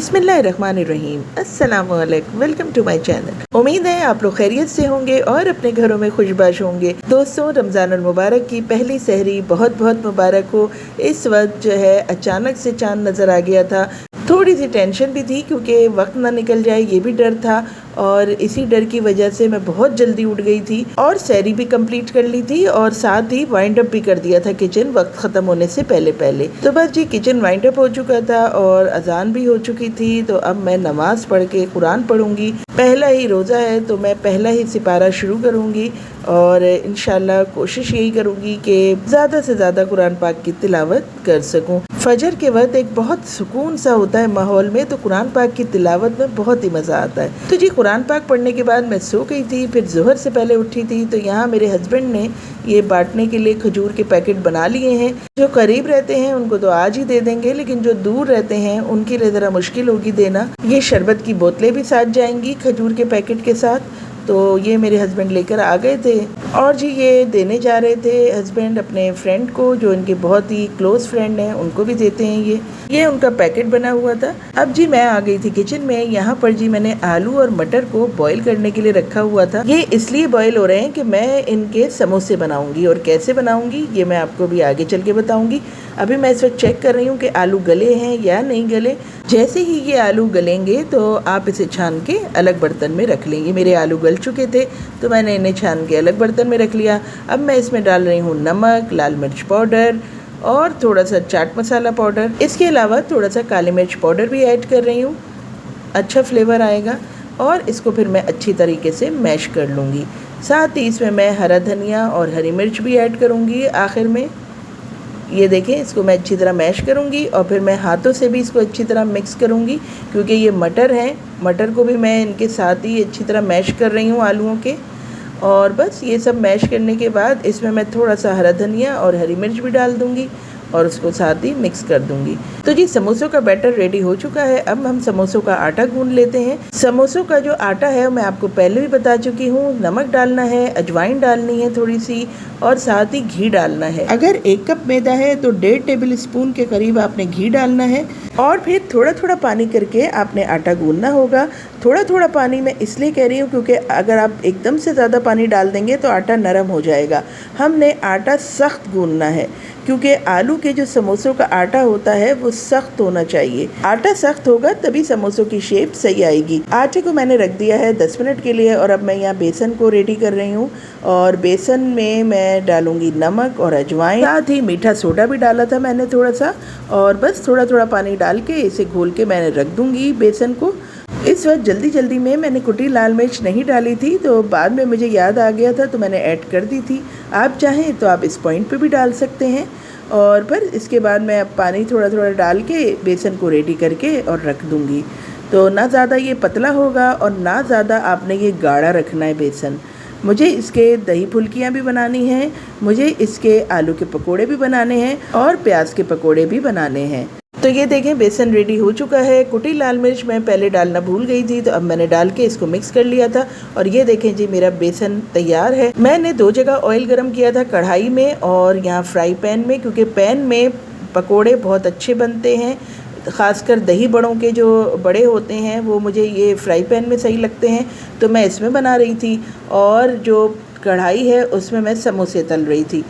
बिस्मिल्लाहिर्रहमानिर्रहीम। अस्सलामुअलैकुम, welcome to my channel. उम्मीद है आप लोग खैरियत से होंगे और अपने घरों में खुशबाश होंगे। दोस्तों, रमज़ानुल मुबारक की पहली सहरी बहुत बहुत मुबारक हो। इस वक्त जो है अचानक से चांद नज़र आ गया था। थोड़ी सी टेंशन भी थी क्योंकि वक्त ना निकल जाए ये भी डर था, और इसी डर की वजह से मैं बहुत जल्दी उठ गई थी और सहरी भी कंप्लीट कर ली थी और साथ ही वाइंड अप भी कर दिया था किचन वक्त ख़त्म होने से पहले पहले। तो बस जी किचन वाइंड अप हो चुका था और अजान भी हो चुकी थी। तो अब मैं नमाज पढ़ के कुरान पढ़ूंगी। पहला ही रोज़ा है तो मैं पहला ही सिपारा शुरू करूंगी और इंशाल्लाह कोशिश यही करूंगी कि ज़्यादा से ज़्यादा कुरान पाक की तिलावत कर सकूं। फजर के वक्त एक बहुत सुकून सा होता है माहौल में, तो कुरान पाक की तिलावत में बहुत ही मज़ा आता है। तो जी कुरान पाक पढ़ने के बाद मैं सो गई थी, फिर ज़ोहर से पहले उठी थी। तो यहाँ मेरे हस्बैंड ने ये बांटने के लिए खजूर के पैकेट बना लिए हैं। जो करीब रहते हैं उनको तो आज ही दे देंगे, लेकिन जो दूर रहते हैं उनके लिए ज़रा मुश्किल होगी देना। ये शरबत की बोतलें भी साथ जाएंगी खजूर के पैकेट के साथ। तो ये मेरे हस्बैंड लेकर आ गए थे और जी ये देने जा रहे थे हस्बैंड अपने फ्रेंड को, जो इनके बहुत ही क्लोज फ्रेंड हैं, उनको भी देते हैं। ये उनका पैकेट बना हुआ था। अब जी मैं आ गई थी किचन में। यहाँ पर जी मैंने आलू और मटर को बॉईल करने के लिए रखा हुआ था। ये इसलिए बॉईल हो रहे हैं कि मैं इनके समोसे बनाऊंगी, और कैसे बनाऊंगी ये मैं आपको भी आगे चल के बताऊंगी। अभी मैं इस वक्त चेक कर रही हूँ कि आलू गले हैं या नहीं गले। जैसे ही ये आलू गलेंगे तो आप इसे छान के अलग बर्तन में रख लेंगे। मेरे आलू गल चुके थे तो मैंने इन्हें छान के अलग बर्तन में रख लिया। अब मैं इसमें डाल रही हूँ नमक, लाल मिर्च पाउडर और थोड़ा सा चाट मसाला पाउडर। इसके अलावा थोड़ा सा काली मिर्च पाउडर भी ऐड कर रही हूँ, अच्छा फ्लेवर आएगा। और इसको फिर मैं अच्छी तरीके से मैश कर लूँगी। साथ ही इसमें मैं हरा धनिया और हरी मिर्च भी ऐड करूँगी आखिर में। ये देखें, इसको मैं अच्छी तरह मैश करूँगी और फिर मैं हाथों से भी इसको अच्छी तरह मिक्स करूँगी, क्योंकि ये मटर हैं। मटर को भी मैं इनके साथ ही अच्छी तरह मैश कर रही हूँ आलूओं के। और बस ये सब मैश करने के बाद इसमें मैं थोड़ा सा हरा धनिया और हरी मिर्च भी डाल दूँगी और उसको साथ ही मिक्स कर दूंगी। तो जी समोसों का बैटर रेडी हो चुका है। अब हम समोसों का आटा गूंद लेते हैं। समोसों का जो आटा है मैं आपको पहले भी बता चुकी हूँ। नमक डालना है, अजवाइन डालनी है थोड़ी सी, और साथ ही घी डालना है। अगर 1 कप मैदा है तो 1.5 टेबल स्पून के करीब आपने घी डालना है, और फिर थोड़ा थोड़ा पानी करके आपने आटा गूंदना होगा। थोड़ा थोड़ा पानी मैं इसलिए कह रही हूँ क्योंकि अगर आप एकदम से ज़्यादा पानी डाल देंगे तो आटा नरम हो जाएगा। हमने आटा सख्त गूंदना है, क्योंकि आलू के जो समोसों का आटा होता है वो सख्त होना चाहिए। आटा सख्त होगा तभी समोसों की शेप सही आएगी। आटे को मैंने रख दिया है 10 मिनट के लिए, और अब मैं यहाँ बेसन को रेडी कर रही हूँ। और बेसन में मैं डालूंगी नमक और अजवाइन, साथ ही मीठा सोडा भी डाला था मैंने थोड़ा सा, और बस थोड़ा थोड़ा पानी डाल के इसे घोल के मैंने रख दूंगी बेसन को। इस वक्त जल्दी जल्दी में मैंने कुटी लाल मिर्च नहीं डाली थी, तो बाद में मुझे याद आ गया था तो मैंने ऐड कर दी थी। आप चाहें तो आप इस पॉइंट पे भी डाल सकते हैं। और फिर इसके बाद मैं अब पानी थोड़ा थोड़ा डाल के बेसन को रेडी करके और रख दूंगी। तो ना ज़्यादा ये पतला होगा और ना ज़्यादा आपने ये गाढ़ा रखना है बेसन। मुझे इसके दही फुल्कियाँ भी बनानी हैं, मुझे इसके आलू के पकोड़े भी बनाने हैं और प्याज के पकोड़े भी बनाने हैं। तो ये देखें बेसन रेडी हो चुका है। कुटी लाल मिर्च मैं पहले डालना भूल गई थी, तो अब मैंने डाल के इसको मिक्स कर लिया था। और ये देखें जी मेरा बेसन तैयार है। मैंने 2 जगह ऑयल गरम किया था, कढ़ाई में और यहाँ फ्राई पैन में, क्योंकि पैन में पकोड़े बहुत अच्छे बनते हैं। ख़ासकर दही बड़ों के जो बड़े होते हैं वो मुझे ये फ्राई पैन में सही लगते हैं, तो मैं इसमें बना रही थी। और जो कढ़ाई है उसमें मैं समोसे तल रही थी।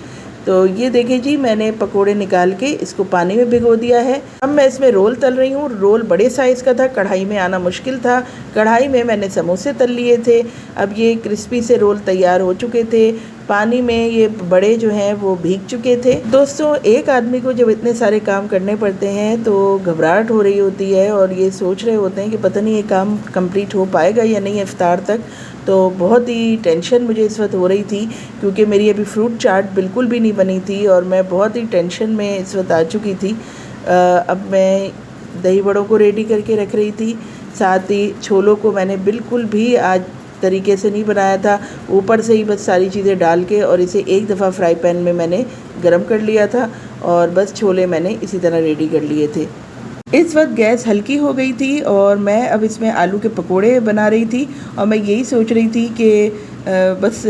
तो ये देखिए जी मैंने पकोड़े निकाल के इसको पानी में भिगो दिया है। अब मैं इसमें रोल तल रही हूँ। रोल बड़े साइज़ का था, कढ़ाई में आना मुश्किल था। कढ़ाई में मैंने समोसे तल लिए थे। अब ये क्रिस्पी से रोल तैयार हो चुके थे। पानी में ये बड़े जो हैं वो भीग चुके थे। दोस्तों, एक आदमी को जब इतने सारे काम करने पड़ते हैं तो घबराहट हो रही होती है, और ये सोच रहे होते हैं कि पता नहीं ये काम कंप्लीट हो पाएगा या नहीं इफ्तार तक। तो बहुत ही टेंशन मुझे इस वक्त हो रही थी, क्योंकि मेरी अभी फ्रूट चाट बिल्कुल भी नहीं बनी थी और मैं बहुत ही टेंशन में इस वक्त आ चुकी थी। अब मैं दही बड़ों को रेडी करके रख रही थी। साथ ही छोलों को मैंने बिल्कुल भी आज तरीके से नहीं बनाया था, ऊपर से ही बस सारी चीज़ें डाल के और इसे एक दफ़ा फ्राई पैन में मैंने गरम कर लिया था, और बस छोले मैंने इसी तरह रेडी कर लिए थे। इस वक्त गैस हल्की हो गई थी और मैं अब इसमें आलू के पकोड़े बना रही थी, और मैं यही सोच रही थी कि बस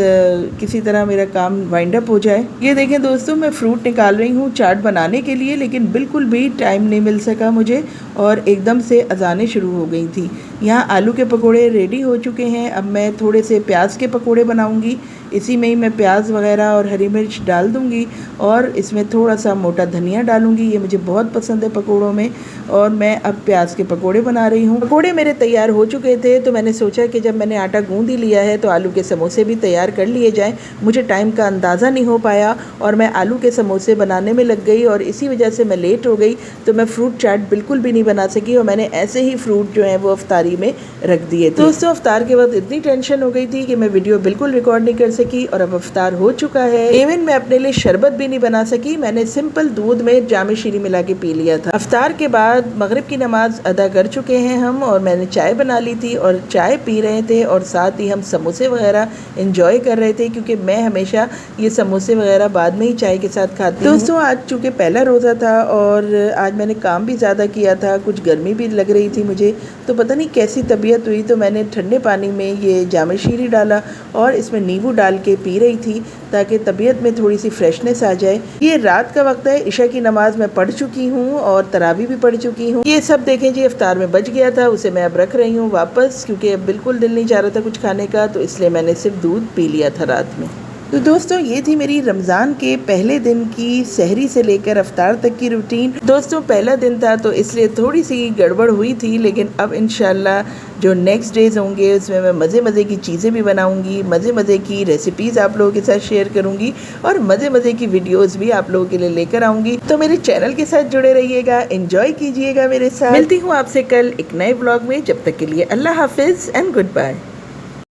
किसी तरह मेरा काम वाइंड अप हो जाए। ये देखें दोस्तों, मैं फ्रूट निकाल रही हूँ चाट बनाने के लिए, लेकिन बिल्कुल भी टाइम नहीं मिल सका मुझे और एकदम से अजानें शुरू हो गई थी। यहाँ आलू के पकोड़े रेडी हो चुके हैं। अब मैं थोड़े से प्याज के पकोड़े बनाऊँगी। इसी में ही मैं प्याज वगैरह और हरी मिर्च डाल दूँगी और इसमें थोड़ा सा मोटा धनिया डालूँगी। ये मुझे बहुत पसंद है पकोड़ों में। और मैं अब प्याज के पकोड़े बना रही हूँ। पकोड़े मेरे तैयार हो चुके थे तो मैंने सोचा कि जब मैंने आटा गूँध ही लिया है तो आलू के समोसे भी तैयार कर लिए जाएं। मुझे टाइम का अंदाज़ा नहीं हो पाया और मैं आलू के समोसे बनाने में लग गई और इसी वजह से मैं लेट हो गई, तो मैं फ्रूट चाट बिल्कुल भी नहीं बना सकी और मैंने ऐसे ही फ्रूट जो है वो अफ्तारी में रख दिए थे। दोस्तों, अफ्तार के वक्त इतनी टेंशन हो गई थी कि मैं वीडियो बिल्कुल रिकॉर्ड नहीं कर सकी और अब अफ्तार हो चुका है। इवन मैं अपने लिए शरबत भी नहीं बना सकी। मैंने सिंपल दूध में जामे शीरी मिला के पी लिया था। अफ्तार के बाद मगरिब की नमाज अदा कर चुके हैं हम और मैंने चाय बना ली थी और चाय पी रहे थे और साथ ही हम समोसे वगैरह एंजॉय कर रहे थे, क्योंकि मैं हमेशा ये समोसे वगैरह बाद में ही चाय के साथ खाती हूँ। दोस्तों, आज चूँकि पहला रोज़ा था और आज मैंने काम भी ज़्यादा किया था, कुछ गर्मी भी लग रही थी मुझे, तो पता नहीं कैसी तबीयत हुई, तो मैंने ठंडे पानी में ये जामे शीरी डाला और इसमें नींबू डाल के पी रही थी ताकि तबीयत में थोड़ी सी फ्रेशनेस आ जाए। ये रात का वक्त है, इशा की नमाज मैं पढ़ चुकी हूँ और तरावी भी पढ़ चुकी हूँ। ये सब देखें जी, इफ्तार में बच गया था, उसे मैं अब रख रही हूँ वापस, क्योंकि अब बिल्कुल दिल नहीं चाह रहा था कुछ खाने का, तो इसलिए मैंने सिर्फ दूध पी लिया था रात में। तो दोस्तों, ये थी मेरी रमज़ान के पहले दिन की सहरी से लेकर अफ्तार तक की रूटीन। दोस्तों, पहला दिन था तो इसलिए थोड़ी सी गड़बड़ हुई थी, लेकिन अब इंशाल्लाह जो नेक्स्ट डेज़ होंगे उसमें मैं मज़े की चीज़ें भी बनाऊंगी, मज़े की रेसिपीज़ आप लोगों के साथ शेयर करूंगी और मज़े की वीडियोस भी आप लोगों के लिए लेकर आऊँगी। तो मेरे चैनल के साथ जुड़े रहिएगा, एंजॉय कीजिएगा मेरे साथ। मिलती हूँ आपसे कल एक नए ब्लॉग में। जब तक के लिए अल्लाह हाफिज़ एंड गुड बाय।